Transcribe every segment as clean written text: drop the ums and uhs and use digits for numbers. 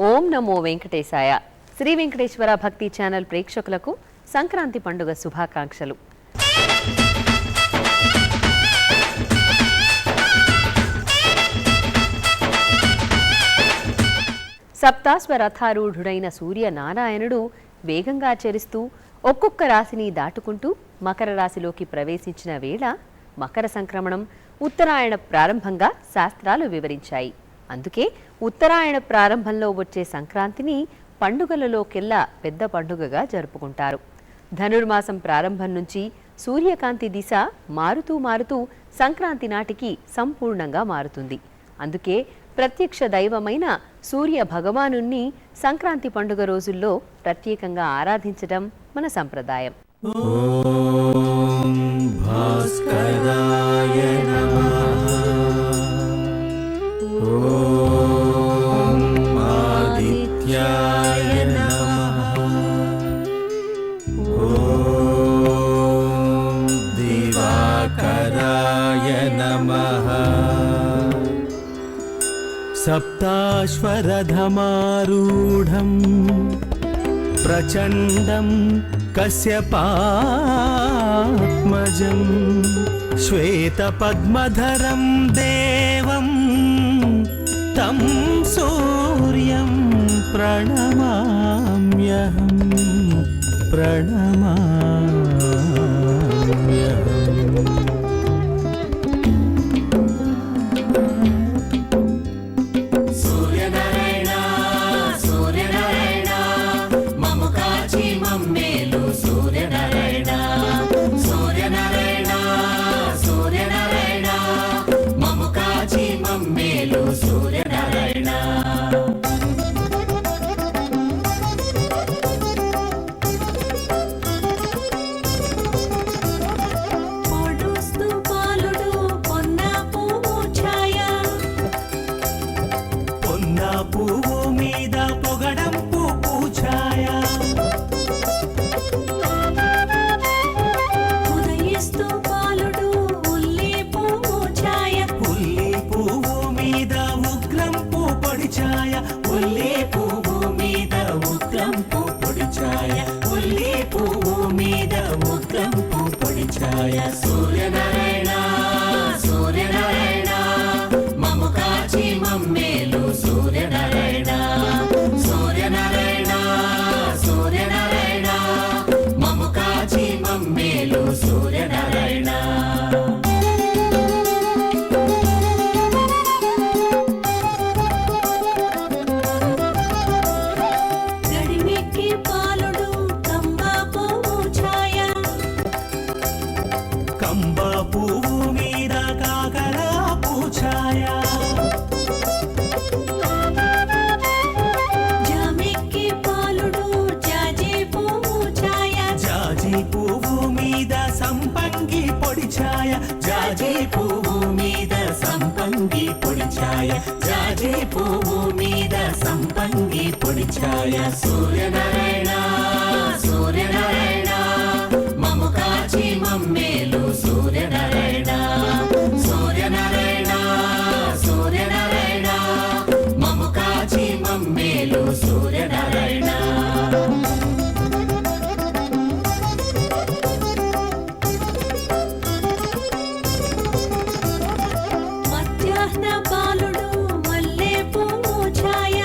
ఓం నమో వెంకటేశాయ. శ్రీ వెంకటేశ్వర భక్తి ఛానల్ ప్రేక్షకులకు సంక్రాంతి పండుగ శుభాకాంక్షలు. సప్తాశ్వరథారూఢుడైన సూర్యనారాయణుడు వేగంగా చరిస్తూ ఒక్కొక్క రాశిని దాటుకుంటూ మకర రాశిలోకి ప్రవేశించిన వేళ మకర సంక్రమణం, ఉత్తరాయణ ప్రారంభంగా శాస్త్రాలు వివరించాయి. అందుకే ఉత్తరాయణ ప్రారంభంలో వచ్చే సంక్రాంతిని పండుగలలోకెల్లా పెద్ద పండుగగా జరుపుకుంటారు. ధనుర్మాసం ప్రారంభం నుంచి సూర్యకాంతి దిశ మారుతూ మారుతూ సంక్రాంతి నాటికి సంపూర్ణంగా మారుతుంది. అందుకే ప్రత్యక్ష దైవమైన సూర్య భగవానుణ్ణి సంక్రాంతి పండుగ రోజుల్లో ప్రత్యేకంగా ఆరాధించడం మన సంప్రదాయం. ఓం భాస్కరాయ నమః. ఓం ఆదిత్యాయ నమః. ఓం దివాకరాయ నమః. సప్తాశ్వరథమారూఢం ప్రచండం కశ్యపాత్మజం శ్వేతపద్మధరం దేవం తం సూర్యం ప్రణమామ్యహం ప్రణమామ్యహం. సూర్యనారాయణ సూర్యనారాయణ మమ్ము కాచి మమ్మేలు సూర్యనారాయణ సూర్యనారాయణ సూర్యనారాయణ మమ్ము కాచి మమ్మేలు సూర్యనారాయణ. కంబా పువ్వు మీద కాకర పూఛాయ జామికి పాలుడు జాజి పువ్వు ఛాయ జాజి పువ్వు మీద సంపంగి పొడి ఛాయ జాజి పువ్వు మీద సంపంగి పొడి ఛాయ జాజి పువ్వు మీద సంపంగి పొడి ఛాయ. సూర్యనారాయణ సూర్యనారాయణ మమ్ము కాచి మమ్మేలు సూర్యనారాయణ సూర్యనారాయణ సూర్యనారాయణ మమ్ము కాచి మమ్మేలు సూర్యనారాయణ. మధ్యాహ్న బాలుడు మల్లె పువ్వు ఛాయ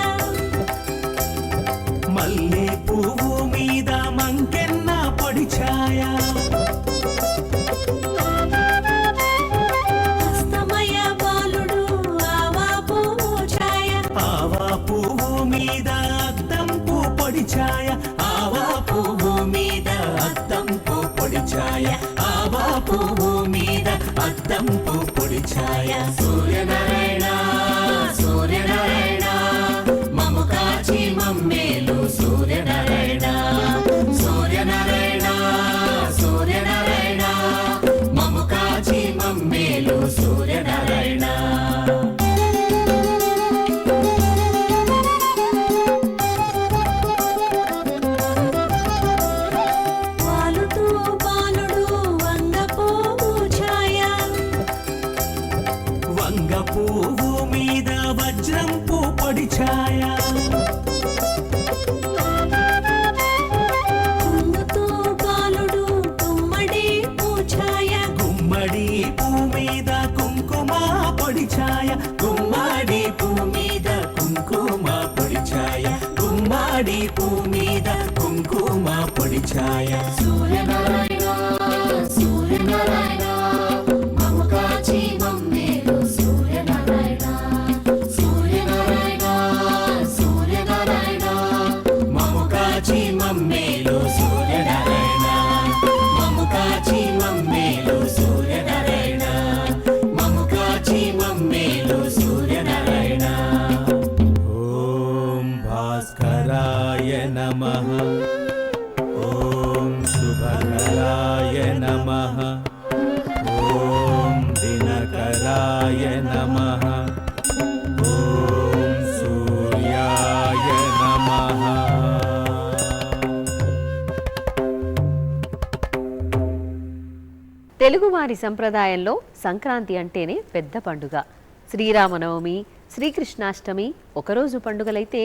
మల్లె పువ్వు మీద మంకెన్న పొడి ఛాయ అస్తమయ బాలుడు ఆవా పువ్వు ఛాయ ఆవా పువ్వు మీద అద్దంపు పొడి ఛాయ ఆవా పువ్వు మీద అద్దంపు పొడి ఛాయ ఆవా పువ్వు మీద అద్దంపు పొడి ఛాయ. సూర్యనారాయణ సూర్యనారాయణ మమ్ము కాచి మమ్మేలు సూర్యనారాయణ సూర్యనారాయణ సూర్యనారాయణ మమ్ము కాచి మమ్మేలు సూర్యనారాయణ. వాలుతూ బాలుడు వంగ పువ్వు ఛాయ వంగ పువ్వు మీద వజ్రం పూ పొడి ఛాయ వీపు మీద కుంకుమ పొడి ఛాయ సూర్యనారాయణ సూర్యనారాయణ మమ్ము కాచి మమ్మేలు సూర్యనారాయణ సూర్యనారాయణ సూర్యనారాయణ మము కాచి మమ్మేలు సూర్యనారాయణ మము కాచి మమ్మేలు సూర్యనారాయణ మము కాచి మమ్మేలు సూర్యనారాయణ ఓం భాస్కరాయ నమః ఓం శుభకరాయ నమః ఓం దినకరాయ నమః ఓం సూర్యాయ నమః తెలుగువారి సంప్రదాయంలో సంక్రాంతి అంటేనే పెద్ద పండుగ. శ్రీరామనవమి, శ్రీకృష్ణాష్టమి ఒకరోజు పండుగలైతే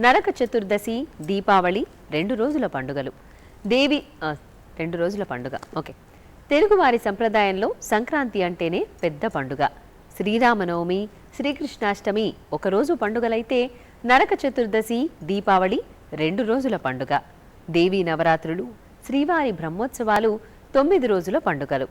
నరక చతుర్దశి, దీపావళి 2 రోజుల పండుగలు. 2 రోజుల పండుగ. ఓకే. తెలుగువారి సంప్రదాయంలో సంక్రాంతి అంటేనే పెద్ద పండుగ. శ్రీరామనవమి, శ్రీకృష్ణాష్టమి ఒకరోజు పండుగలైతే నరక చతుర్దశి, దీపావళి 2 రోజుల పండుగ. దేవీ నవరాత్రులు, శ్రీవారి బ్రహ్మోత్సవాలు 9 రోజుల పండుగలు.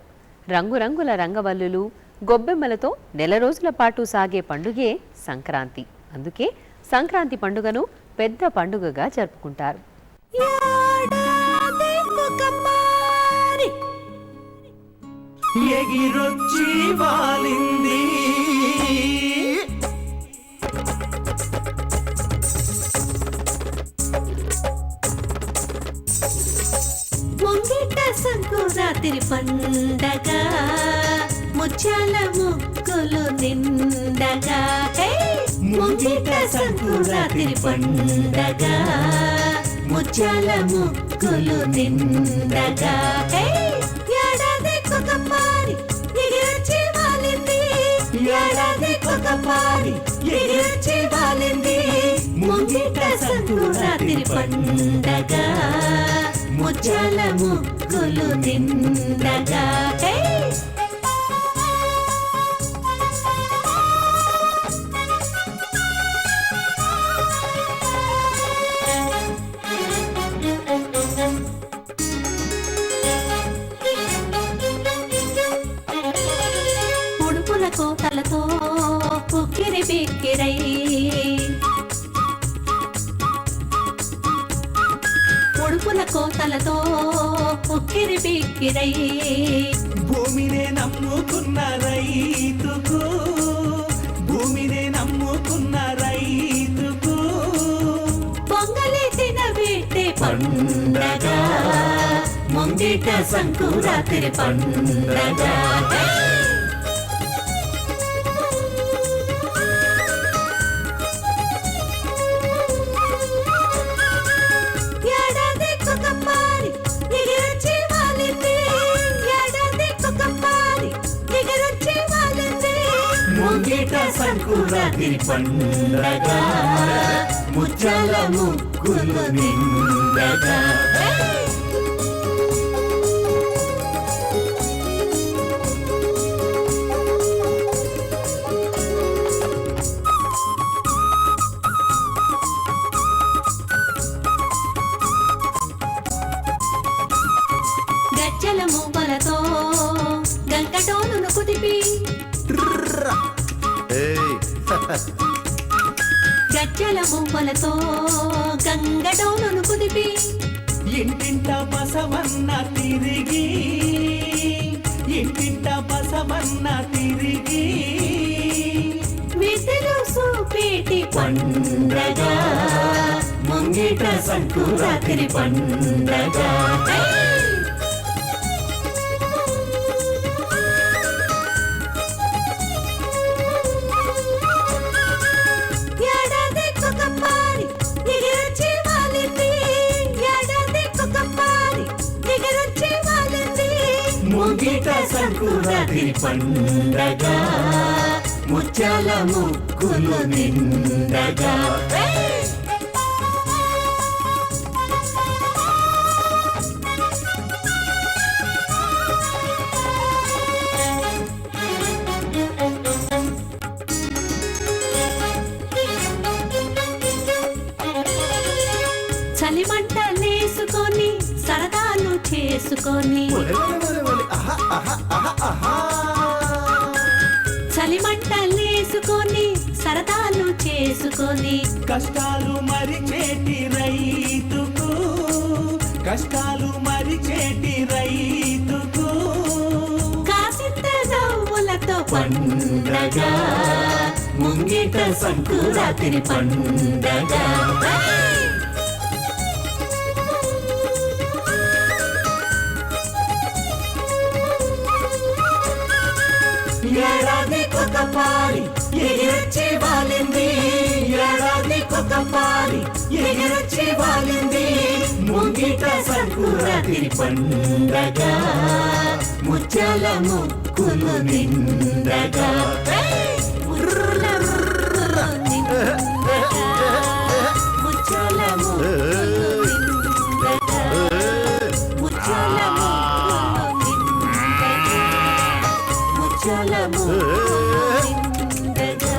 రంగురంగుల రంగవల్లులు, గొబ్బెమ్మలతో నెల రోజుల పాటు సాగే పండుగే సంక్రాంతి. అందుకే సంక్రాంతి పండుగను పెద్ద పండుగగా జరుపుకుంటారు. ఎగిరొచ్చి వాలింది ముంగిట సంకురాత్రి పండగ ముత్యాల ముగ్గులు నిండగా ముంగిట సంకురాత్రి పండగ ముత్యాల ముగ్గులు నిండగా ఏడాది ఒక పారి ఎగిరొచ్చి వాలింది ఏడాది ఒక పారి ఎగిరొచ్చి వాలింది ముంగిట సంకురాత్రి పండగ ముత్యాల ముగ్గులు నిండగా ఉడుపుల కోతలతో ఉక్కిరి బిక్కిరై ఉడుపుల కోతలతో ఉక్కిరి బిక్కిరై భూమినే నమ్ముకున్న రైతుకు భూమినే నమ్ముకున్న రైతుకు పొంగలి తినబెట్టే పండగ ముంగిట సంకురాత్రి పండగ ఏడాది ఒక పారి ఎగిరొచ్చి వాలింది ఏడాది ఒక పారి ఎగిరొచ్చి వాలింది ముంగిట సంకురాత్రి పండగ ముత్యాల ముగ్గులు నిండగా గజ్జల మువ్వలతో గంగటోలును కుదిపి గజ్జల మువ్వలతో గంగటోలును కుదిపి ఇంటింట బసవన్న తిరిగి ఇంటింట బసవన్న తిరిగి విధులు చూపేటి పండగ ముంగిట సంకురాత్రి పండగ ఏడాది ఒక పారి ఎగిరొచ్చి వాలింది ఏడాది ఒక పారి ఎగిరొచ్చి వాలింది ముంగిట సంకురాత్రి పండగ ముత్యాల ముగ్గులు నిండగా చలిమంటలేసుకొని సరదాలు చేసుకొని చలిమంటలేసుకొని సరదాలు చేసుకొని కష్టాలు మరిచేటి రైతుకు కష్టాలు మరిచేటి రైతుకు కాసింత నవ్వులతో పండగ ముంగిట సంకురాత్రి పండగ ఏడాదికొక పారి ఎగిరొచ్చి వాలింది ఏడాదికొక పారి ఎగిరొచ్చి వాలింది ముంగిట సంకురాత్రి పండగ ముత్యాల ముక్కులు నిండగా ముర్రుల ముర్రుల నిండగా ముత్యాల ముక్కులు నిండగా ముత్యాల ముక్కులు నిండగా ముత్యాల ముక్కులు నిండగా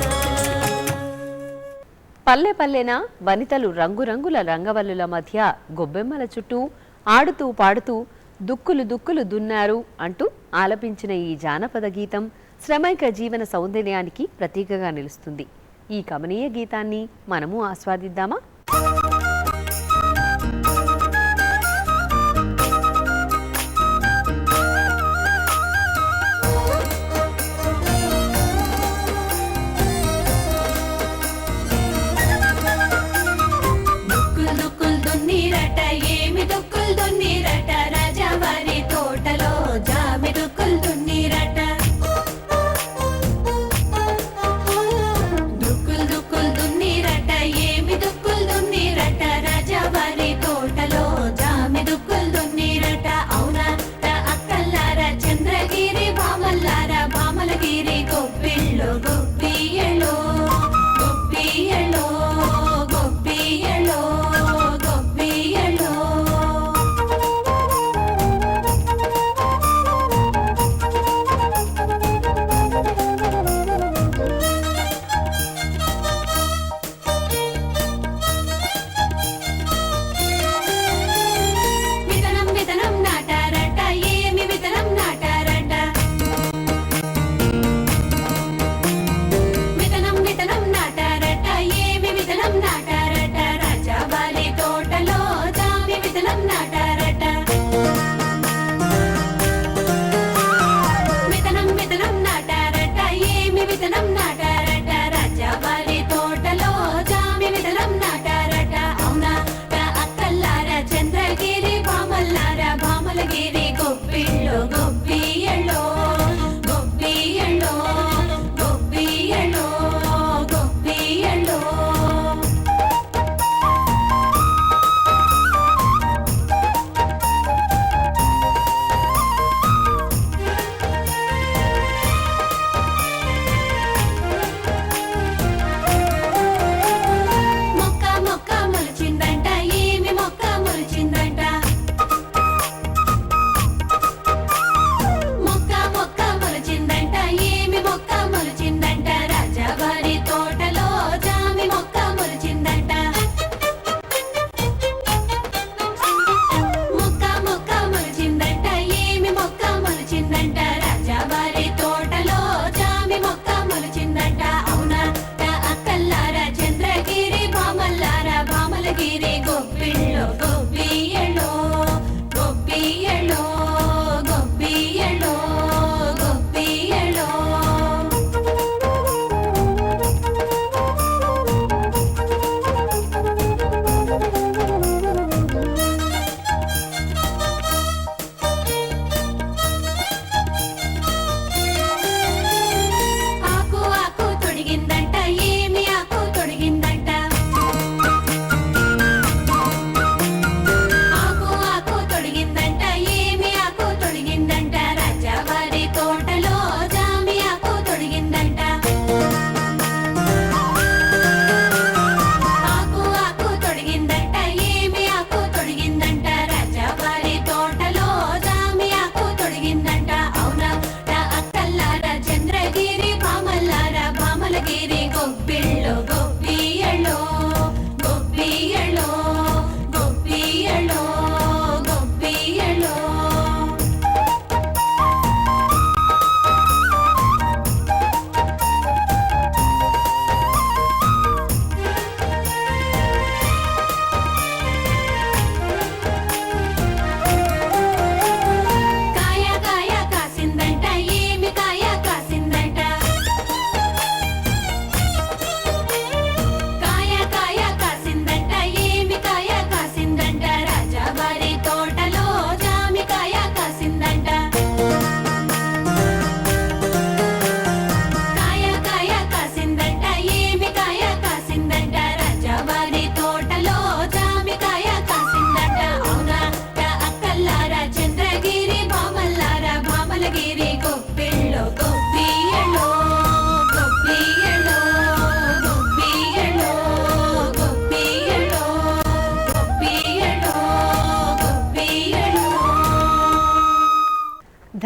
పల్లె పల్లెన వనితలు రంగురంగుల రంగవల్లుల మధ్య గొబ్బెమ్మల చుట్టూ ఆడుతూ పాడుతూ దుక్కులు దుక్కులు దున్నారు అంటూ ఆలపించిన ఈ జానపద గీతం శ్రమైక జీవన సౌందర్యానికి ప్రతీకగా నిలుస్తుంది. ఈ కమనీయ గీతాన్ని మనము ఆస్వాదిద్దామా? దుక్కులు దుక్కులు దున్నీరట ఏమి దుక్కులు దున్నీరట రాజావారి తోటలో జామి దుక్కులు దున్నీరట దుక్కులు దుక్కులు దున్నీరట ఏమి దుక్కులు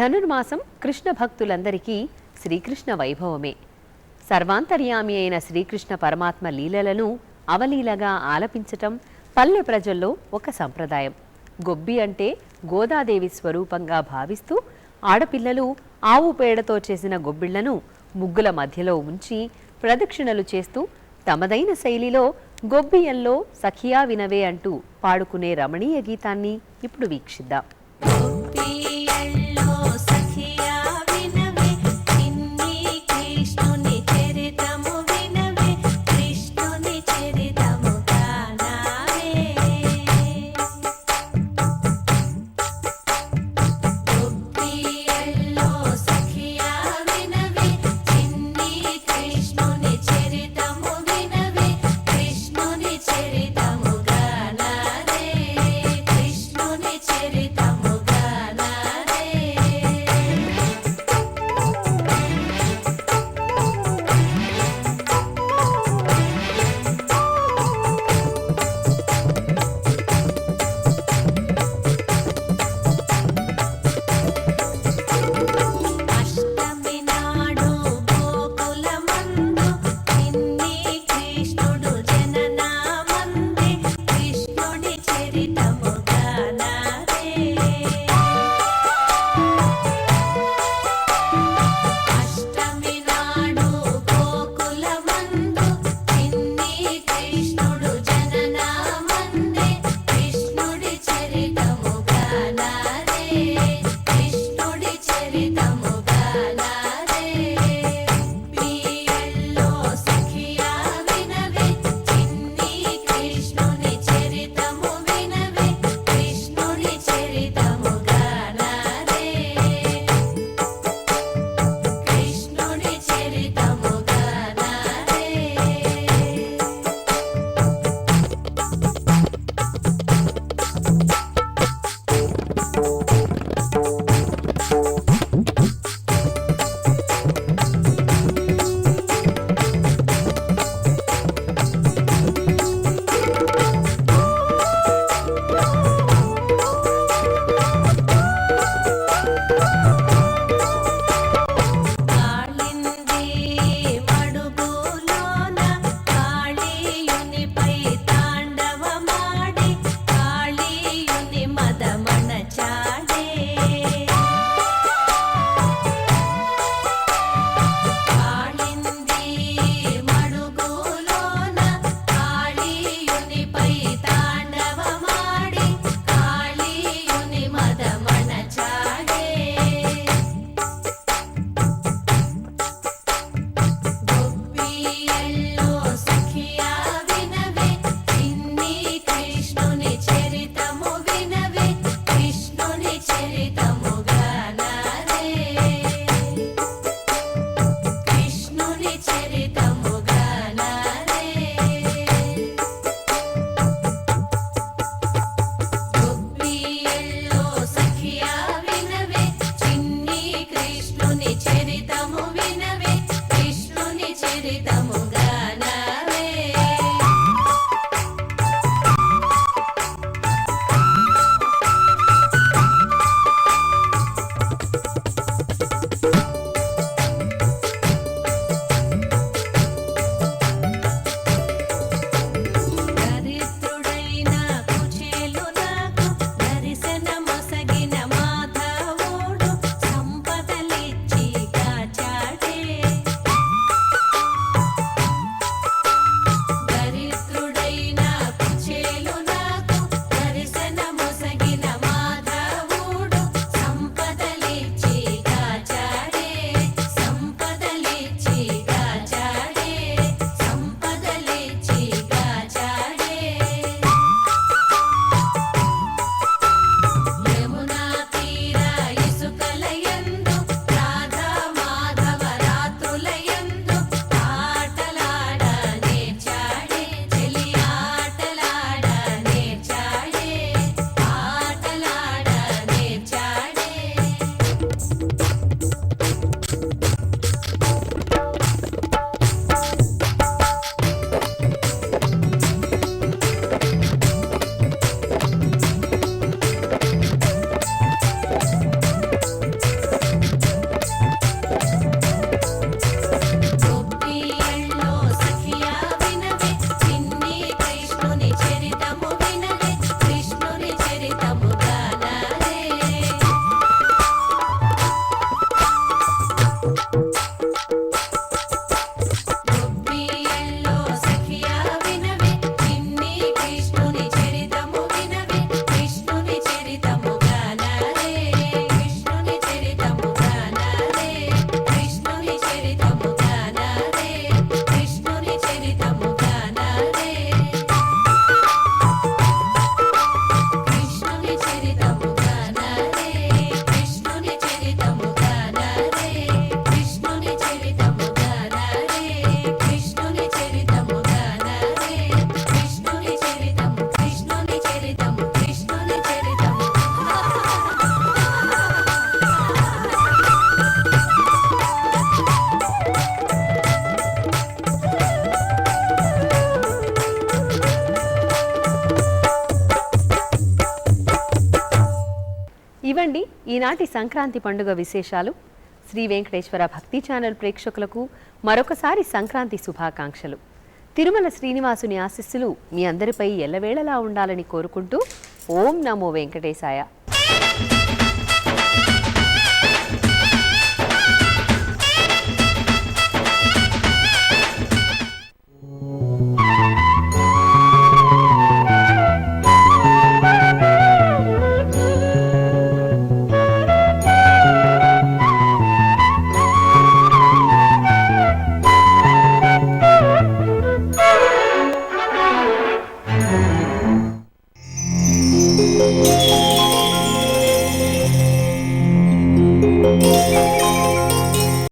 ధనుర్మాసం కృష్ణ భక్తులందరికీ శ్రీకృష్ణ వైభవమే. సర్వాంతర్యామి అయిన శ్రీకృష్ణ పరమాత్మ లీలలను అవలీలగా ఆలపించటం పల్లె ప్రజల్లో ఒక సంప్రదాయం. గొబ్బి అంటే గోదాదేవి స్వరూపంగా భావిస్తూ ఆడపిల్లలు ఆవు పేడతో చేసిన గొబ్బిళ్లను ముగ్గుల మధ్యలో ఉంచి ప్రదక్షిణలు చేస్తూ తమదైన శైలిలో గొబ్బియ్యల్లో సఖియా వినవే అంటూ పాడుకునే రమణీయ గీతాన్ని ఇప్పుడు వీక్షిద్దాం. గొబ్బియ్యల్లో సఖియా వినవే, చిన్ని కృష్ణుని చరితము వినవే, కృష్ణుని చరితము గానావే. గొబ్బియ్యల్లో సఖియా వినవే, చిన్ని కృష్ణుని చరితము వినవే, కృష్ణుని చరితము గానావే, కృష్ణుని చరితము ఇవండి ఈనాటి సంక్రాంతి పండుగ విశేషాలు. శ్రీ వెంకటేశ్వర భక్తి ఛానల్ ప్రేక్షకులకు మరొకసారి సంక్రాంతి శుభాకాంక్షలు. తిరుమల శ్రీనివాసుని ఆశీస్సులు మీ అందరిపై ఎల్లవేళలా ఉండాలని కోరుకుంటూ ఓం నమో వెంకటేశాయ.